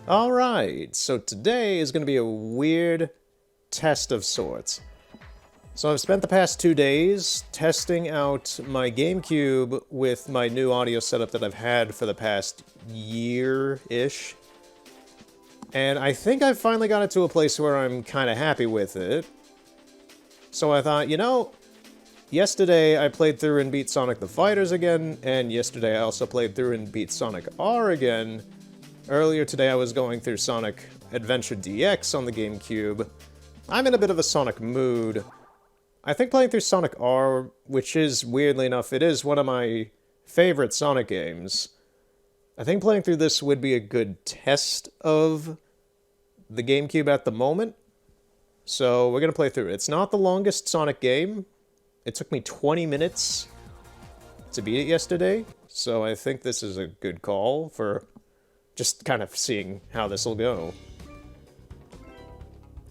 Alright, so today is going to be a weird test of sorts. So I've spent the past 2 days testing out my GameCube with my new audio setup that I've had for the past year-ish. And I think I've finally got it to a place where I'm kind of happy with it. So I thought, you know, yesterday I played through and beat Sonic the Fighters again, and yesterday I also played through and beat SonicR again. Earlier today I was going through Sonic Adventure DX on the GameCube. I'm in a bit of a Sonic mood. I think playing through SonicR, which is, weirdly enough, it is one of my favorite Sonic games. I think playing through this would be a good test of the GameCube at the moment. So we're going to play through it. It's not the longest Sonic game. It took me 20 minutes to beat it yesterday. So I think this is a good call for just kind of seeing how this will go.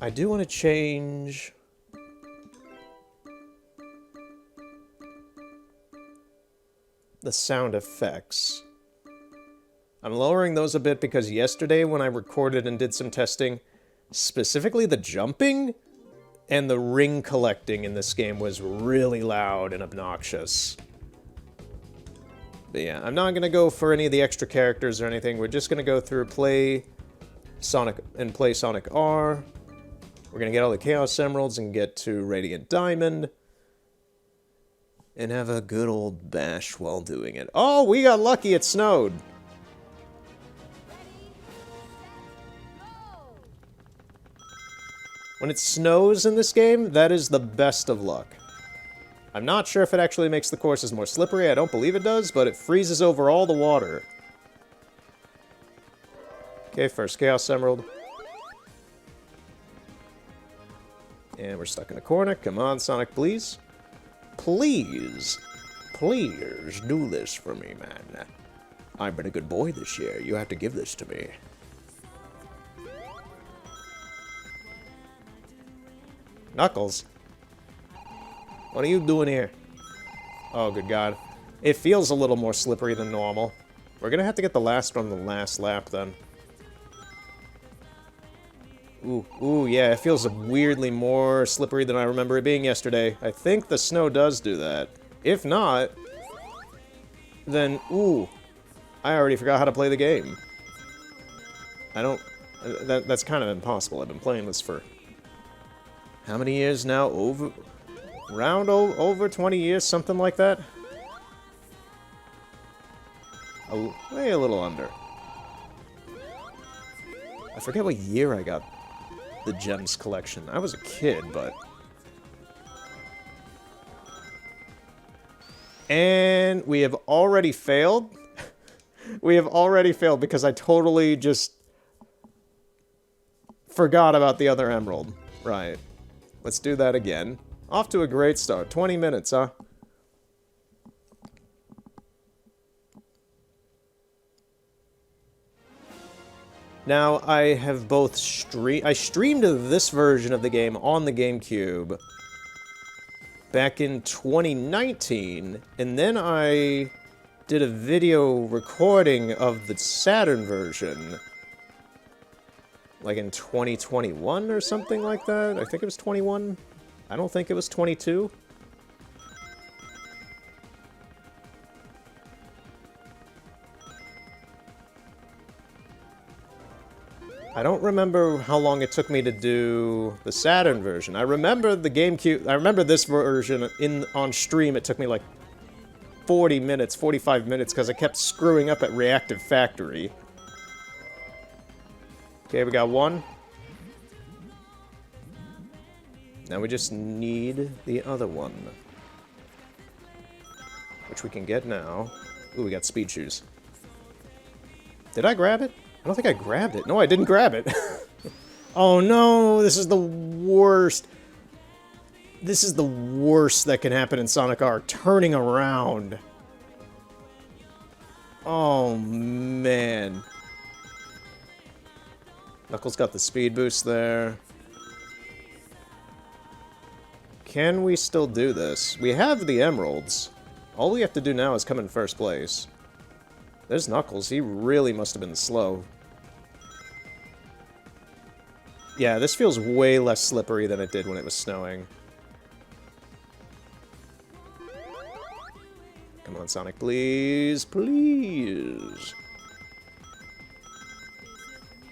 I do want to change the sound effects. I'm lowering those a bit because yesterday when I recorded and did some testing, specifically the jumping and the ring collecting in this game was really loud and obnoxious. But yeah, I'm not going to go for any of the extra characters or anything. We're just going to go through, play SonicR. We're going to get all the Chaos Emeralds and get to Radiant Diamond. And have a good old bash while doing it. Oh, we got lucky, it snowed! When it snows in this game, that is the best of luck. I'm not sure if it actually makes the courses more slippery, I don't believe it does, but it freezes over all the water. Okay, first Chaos Emerald. And we're stuck in a corner. Come on, Sonic, please. Please. Please do this for me, man. I've been a good boy this year. You have to give this to me. Knuckles? What are you doing here? Oh, good God. It feels a little more slippery than normal. We're gonna have to get the last one the last lap, then. Ooh, yeah, it feels weirdly more slippery than I remember it being yesterday. I think the snow does do that. If not, then, ooh, I already forgot how to play the game. I don't... That's kind of impossible. I've been playing this for... how many years now? Over 20 years, something like that? Maybe a little under. I forget what year I got the Gems collection. I was a kid, but... And we have already failed. We have already failed because I totally just forgot about the other emerald. Right. Let's do that again. Off to a great start. 20 minutes, huh? Now, I have both I streamed this version of the game on the GameCube back in 2019, and then I did a video recording of the Saturn version, like in 2021 or something like that. I think it was 21. I don't think it was 22. I don't remember how long it took me to do the Saturn version. I remember the GameCube... I remember this version on stream. It took me like 40 minutes, 45 minutes, because I kept screwing up at Reactive Factory. Okay, we got one. Now we just need the other one. Which we can get now. Ooh, we got speed shoes. Did I grab it? I don't think I grabbed it. No, I didn't grab it. Oh no, this is the worst. This is the worst that can happen in SonicR. Turning around. Oh, man. Knuckles got the speed boost there. Can we still do this? We have the emeralds. All we have to do now is come in first place. There's Knuckles. He really must have been slow. Yeah, this feels way less slippery than it did when it was snowing. Come on, Sonic, please, please.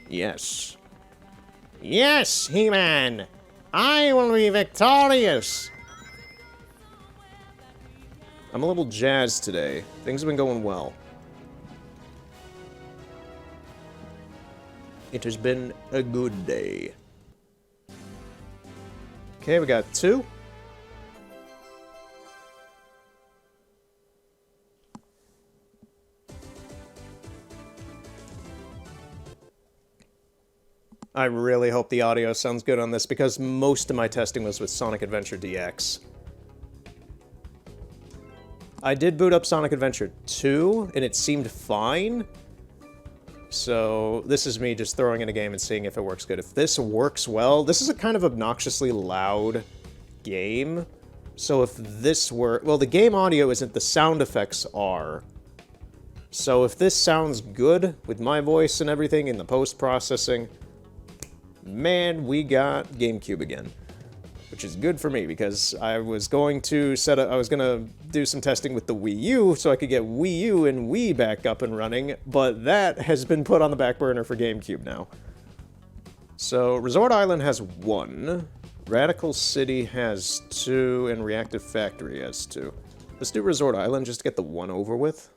Yes. Yes, He-Man! I will be victorious! I'm a little jazzed today. Things have been going well. It has been a good day. Okay, we got 2. I really hope the audio sounds good on this, because most of my testing was with Sonic Adventure DX. I did boot up Sonic Adventure 2, and it seemed fine. So this is me just throwing in a game and seeing if it works good. If this works well, this is a kind of obnoxiously loud game. So if this were... Well, the game audio isn't, the sound effects are. So if this sounds good with my voice and everything in the post-processing... Man, we got GameCube again, which is good for me because I was going to do some testing with the Wii U so I could get Wii U and Wii back up and running, but that has been put on the back burner for GameCube now. So Resort Island has 1, Radical City has 2, and Reactive Factory has 2. Let's do Resort Island just to get the 1 over with.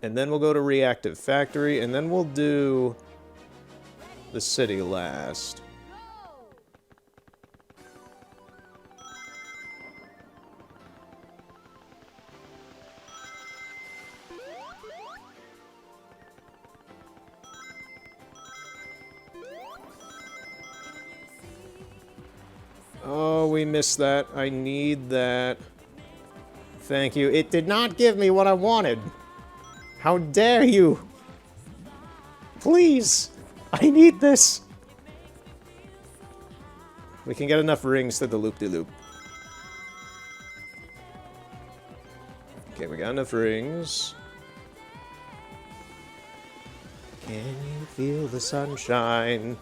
And then we'll go to Reactive Factory, and then we'll do the city last. Oh, we missed that. I need that. Thank you. It did not give me what I wanted. How dare you! Please! I need this! We can get enough rings to the loop-de-loop. Okay, we got enough rings. Can you feel the sunshine?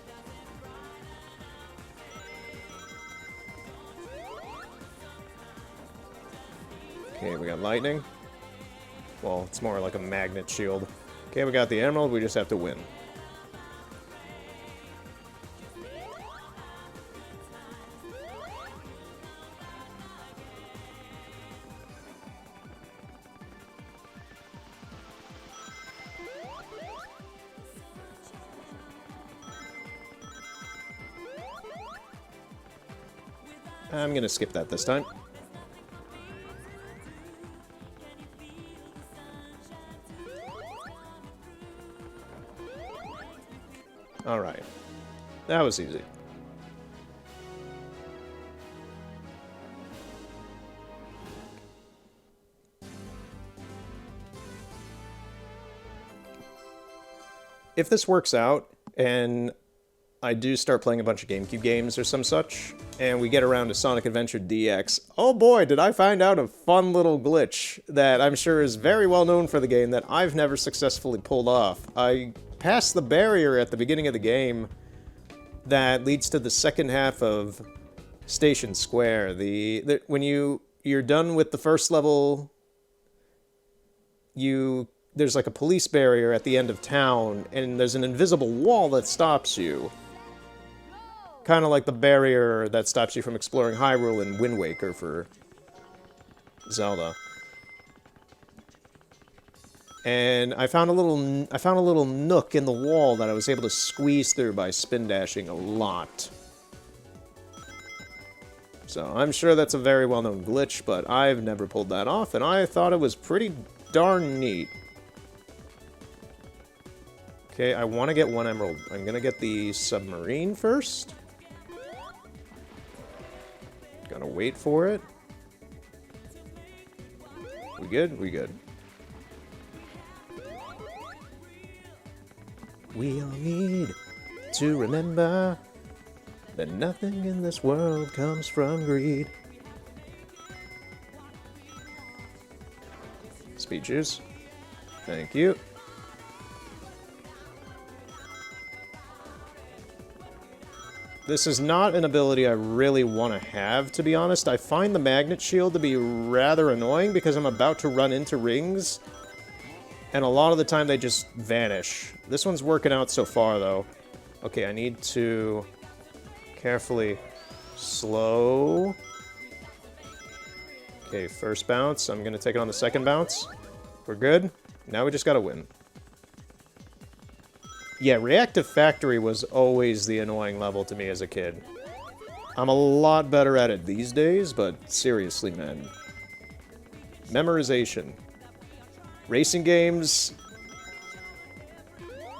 Okay, we got lightning. Well, it's more like a magnet shield. Okay, we got the emerald, we just have to win. I'm gonna skip that this time. Alright. That was easy. If this works out, and I do start playing a bunch of GameCube games or some such, and we get around to Sonic Adventure DX, oh boy, did I find out a fun little glitch that I'm sure is very well known for the game that I've never successfully pulled off. I passed the barrier at the beginning of the game that leads to the second half of Station Square. When you're done with the first level, there's like a police barrier at the end of town, and there's an invisible wall that stops you. Kind of like the barrier that stops you from exploring Hyrule in Wind Waker for Zelda. And I found a little nook in the wall that I was able to squeeze through by spin dashing a lot. So I'm sure that's a very well-known glitch, but I've never pulled that off, and I thought it was pretty darn neat. Okay, I want to get 1 emerald. I'm gonna get the submarine first. Gotta wait for it. We good? We good. We all need to remember that nothing in this world comes from greed. Speed juice. Thank you. This is not an ability I really want to have, to be honest. I find the magnet shield to be rather annoying because I'm about to run into rings, and a lot of the time they just vanish. This one's working out so far, though. Okay, I need to carefully slow. Okay, first bounce. I'm gonna take it on the second bounce. We're good. Now we just gotta win. Yeah, Reactive Factory was always the annoying level to me as a kid. I'm a lot better at it these days, but seriously, man. Memorization. Racing games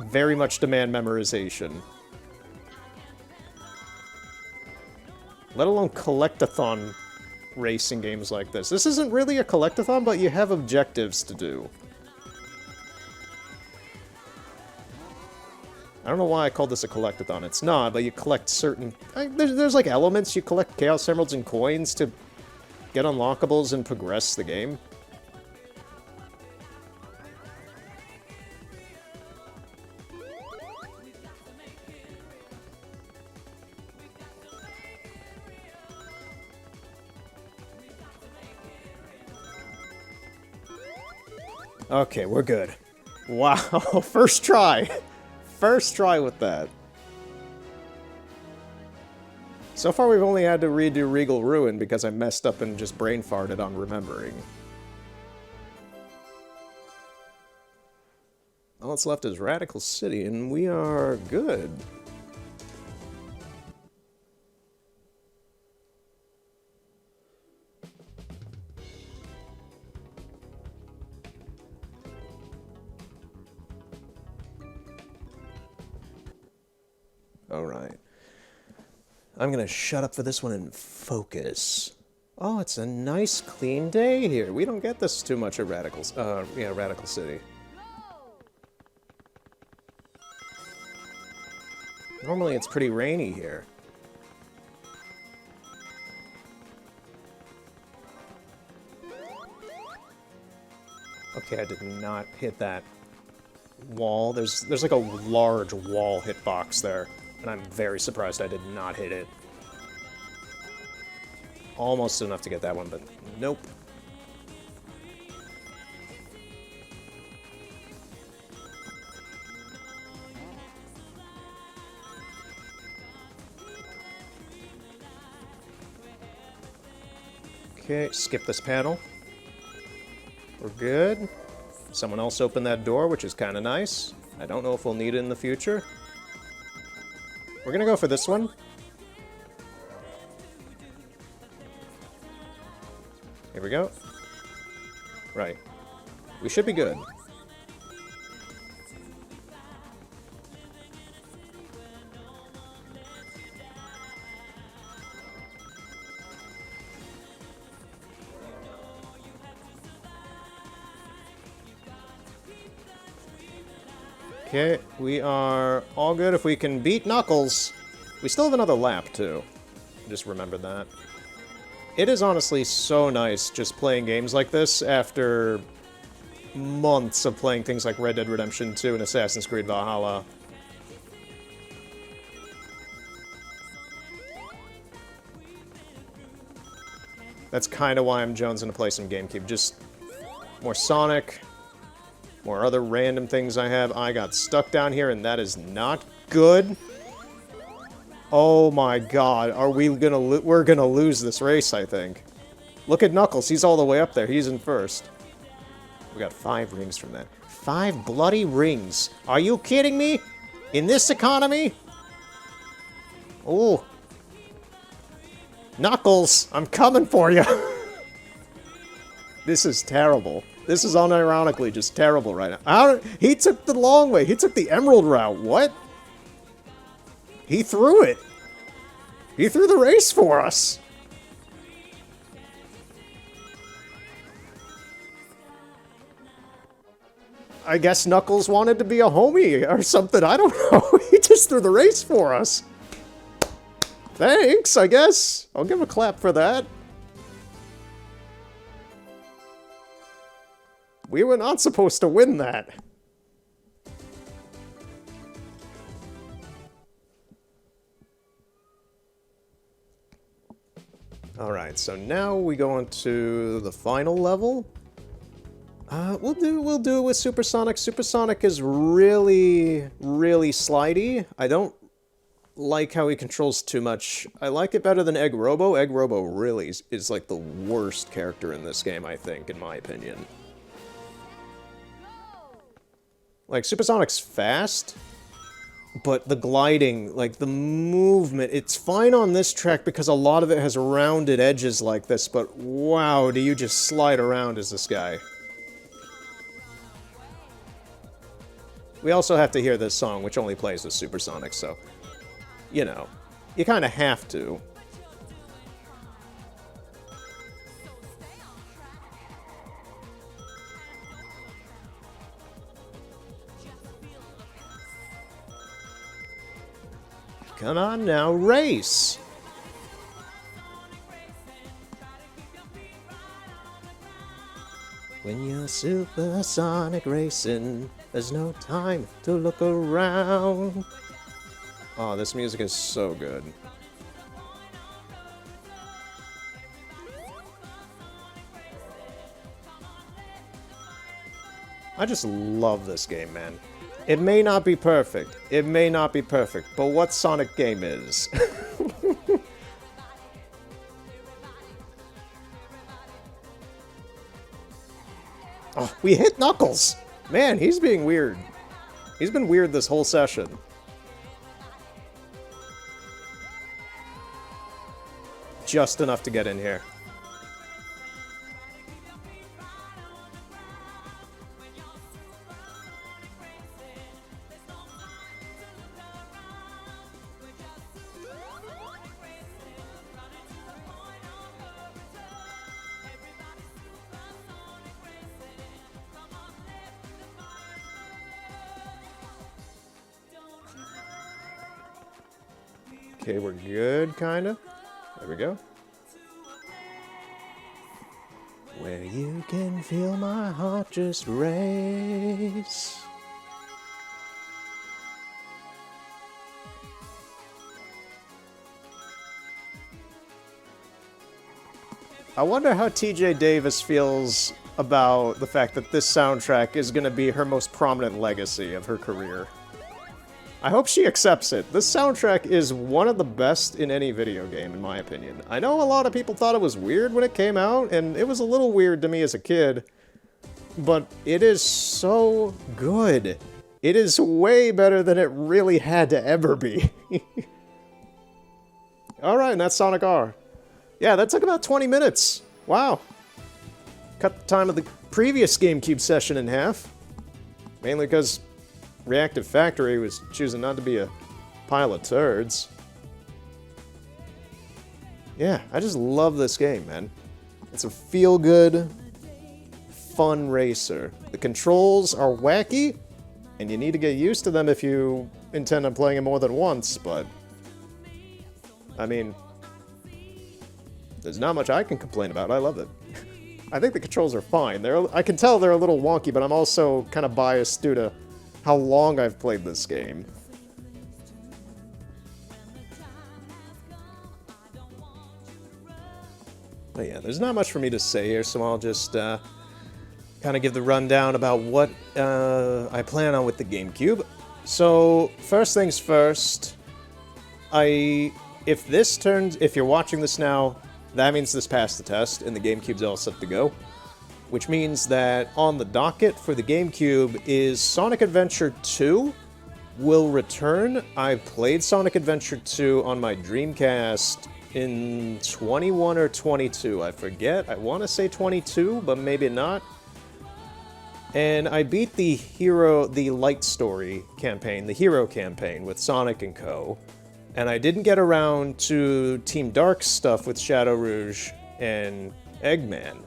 very much demand memorization. Let alone collectathon racing games like this. This isn't really a collectathon, but you have objectives to do. I don't know why I called this a collectathon. It's not, but you collect certain... There's like elements. You collect Chaos Emeralds and coins to get unlockables and progress the game. Okay, we're good. Wow, first try! First try with that. So far we've only had to redo Regal Ruin because I messed up and just brain farted on remembering. All that's left is Radical City, and we are good. Alright. I'm gonna shut up for this one and focus. Oh, it's a nice clean day here. We don't get this too much at Radical City. Normally it's pretty rainy here. Okay, I did not hit that wall. There's like a large wall hitbox there. And I'm very surprised I did not hit it. Almost enough to get that one, but nope. Okay, skip this panel. We're good. Someone else opened that door, which is kind of nice. I don't know if we'll need it in the future. We're gonna go for this one. Here we go. Right. We should be good. Okay, we are all good if we can beat Knuckles. We still have another lap, too. Just remembered that. It is honestly so nice just playing games like this after months of playing things like Red Dead Redemption 2 and Assassin's Creed Valhalla. That's kind of why I'm jonesing to play some GameCube. Just more Sonic, more other random things I have. I got stuck down here, and that is not good. Oh my god, are we gonna we're gonna lose this race, I think. Look at Knuckles, he's all the way up there. He's in first. We got 5 rings from that. 5 bloody rings. Are you kidding me? In this economy? Oh. Knuckles, I'm coming for you. This is terrible. This is unironically just terrible right now. He took the long way. He took the emerald route. What? He threw it. He threw the race for us. I guess Knuckles wanted to be a homie or something. I don't know. He just threw the race for us. Thanks, I guess. I'll give a clap for that. We were not supposed to win that. Alright, so now we go into the final level. We'll do it with Supersonic. Supersonic is really, really slidey. I don't like how he controls too much. I like it better than Egg Robo. Egg Robo really is like the worst character in this game, I think, in my opinion. Like, Supersonic's fast, but the gliding, like the movement, it's fine on this track because a lot of it has rounded edges like this, but wow, do you just slide around as this guy. We also have to hear this song, which only plays with Supersonic, so, you know, you kind of have to. Come on now, race! When you're supersonic racing, there's no time to look around. Oh, this music is so good. I just love this game, man. It may not be perfect. It may not be perfect, but what Sonic game is? Oh, we hit Knuckles! Man, he's being weird. He's been weird this whole session. Just enough to get in here. Okay, we're good, kinda. There we go. Where you can feel my heart just race. I wonder how TJ Davis feels about the fact that this soundtrack is going to be her most prominent legacy of her career. I hope she accepts it. This soundtrack is one of the best in any video game, in my opinion. I know a lot of people thought it was weird when it came out, and it was a little weird to me as a kid, but it is so good. It is way better than it really had to ever be. Alright, and that's SonicR. Yeah, that took about 20 minutes. Wow. Cut the time of the previous GameCube session in half. Mainly because Reactive Factory was choosing not to be a pile of turds. Yeah, I just love this game, man. It's a feel-good, fun racer. The controls are wacky, and you need to get used to them if you intend on playing it more than once, but I mean, there's not much I can complain about. I love it. I think the controls are fine. I can tell they're a little wonky, but I'm also kind of biased due to how long I've played this game. But yeah, there's not much for me to say here, so I'll just kind of give the rundown about what I plan on with the GameCube. So, first things first, if you're watching this now, that means this passed the test, and the GameCube's all set to go. Which means that on the docket for the GameCube is Sonic Adventure 2 will return. I played Sonic Adventure 2 on my Dreamcast in 21 or 22, I forget. I want to say 22, but maybe not. And I beat the Light Story campaign, the Hero campaign with Sonic and Co. And I didn't get around to Team Dark's stuff with Shadow Rouge and Eggman.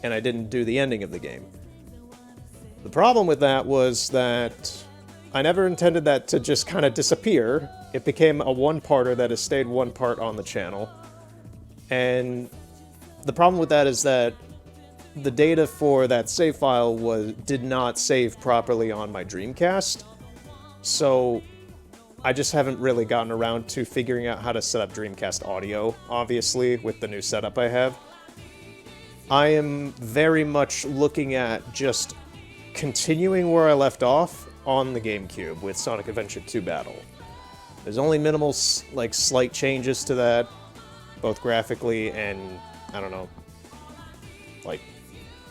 And I didn't do the ending of the game. The problem with that was that I never intended that to just kind of disappear. It became a one-parter that has stayed one part on the channel. And the problem with that is that the data for that save file did not save properly on my Dreamcast. So I just haven't really gotten around to figuring out how to set up Dreamcast audio, obviously, with the new setup I have. I am very much looking at just continuing where I left off on the GameCube with Sonic Adventure 2 Battle. There's only minimal, like, slight changes to that, both graphically and, I don't know, like,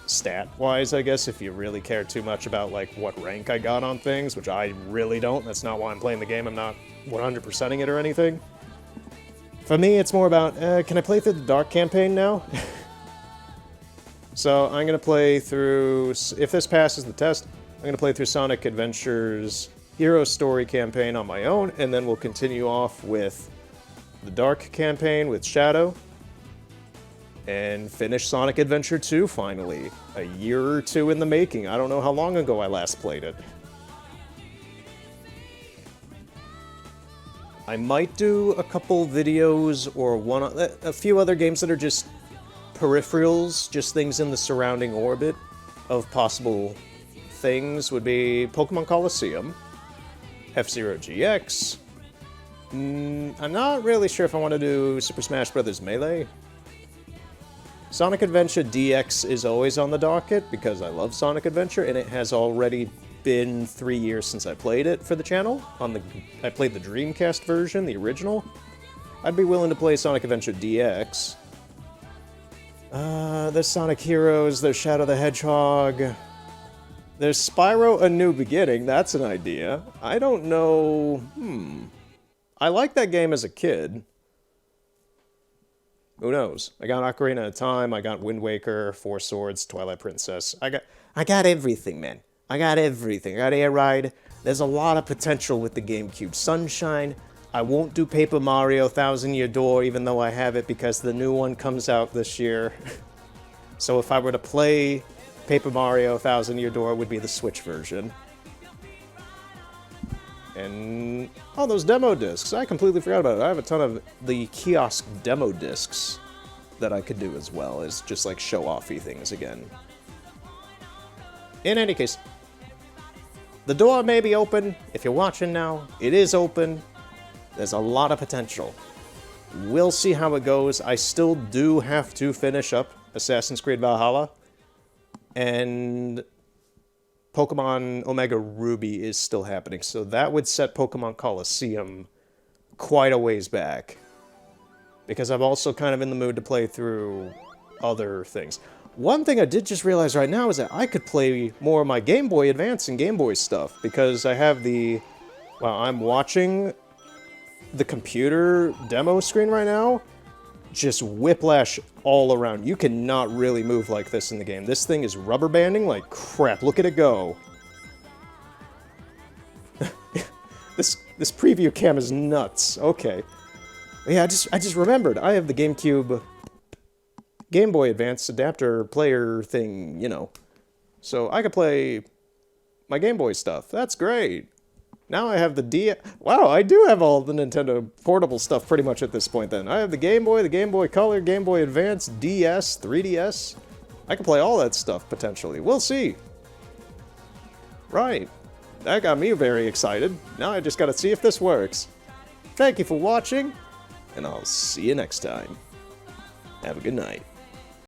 stat-wise, I guess, if you really care too much about, like, what rank I got on things, which I really don't. That's not why I'm playing the game. I'm not 100%ing it or anything. For me, it's more about, can I play through the Dark campaign now? So I'm going to play through, if this passes the test, I'm going to play through Sonic Adventure's Hero Story campaign on my own, and then we'll continue off with the Dark campaign with Shadow, and finish Sonic Adventure 2 finally. A year or two in the making. I don't know how long ago I last played it. I might do a couple videos or a few other games that are just peripherals, just things in the surrounding orbit of possible things. Would be Pokemon Coliseum, F-Zero GX. I'm not really sure if I want to do Super Smash Bros. Melee. Sonic Adventure DX is always on the docket because I love Sonic Adventure, and it has already been 3 years since I played it for the channel. I played the Dreamcast version, the original. I'd be willing to play Sonic Adventure DX. There's Sonic Heroes, there's Shadow the Hedgehog. There's Spyro A New Beginning, that's an idea. I don't know... I liked that game as a kid. Who knows? I got Ocarina of Time, I got Wind Waker, Four Swords, Twilight Princess. I got everything, man. I got everything. I got Air Ride. There's a lot of potential with the GameCube. Sunshine. I won't do Paper Mario Thousand Year Door, even though I have it, because the new one comes out this year. So if I were to play Paper Mario Thousand Year Door, it would be the Switch version. And oh, those demo discs. I completely forgot about it. I have a ton of the kiosk demo discs that I could do as well, as just like show-offy things again. In any case, the door may be open. If you're watching now, it is open. There's a lot of potential. We'll see how it goes. I still do have to finish up Assassin's Creed Valhalla. And Pokemon Omega Ruby is still happening. So that would set Pokemon Coliseum quite a ways back. Because I'm also kind of in the mood to play through other things. One thing I did just realize right now is that I could play more of my Game Boy Advance and Game Boy stuff. Because I have the... Well, I'm watching the computer demo screen right now. Just whiplash all around. You cannot really move like this in the game. This thing is rubber banding like crap. Look at it go. This preview cam is nuts. Okay. Yeah, I just remembered. I have the GameCube Game Boy Advance adapter player thing, you know. So I could play my Game Boy stuff. That's great. Now I have the Wow, I do have all the Nintendo portable stuff pretty much at this point then. I have the Game Boy Color, Game Boy Advance, DS, 3DS. I can play all that stuff, potentially. We'll see. Right. That got me very excited. Now I just gotta see if this works. Thank you for watching, and I'll see you next time. Have a good night.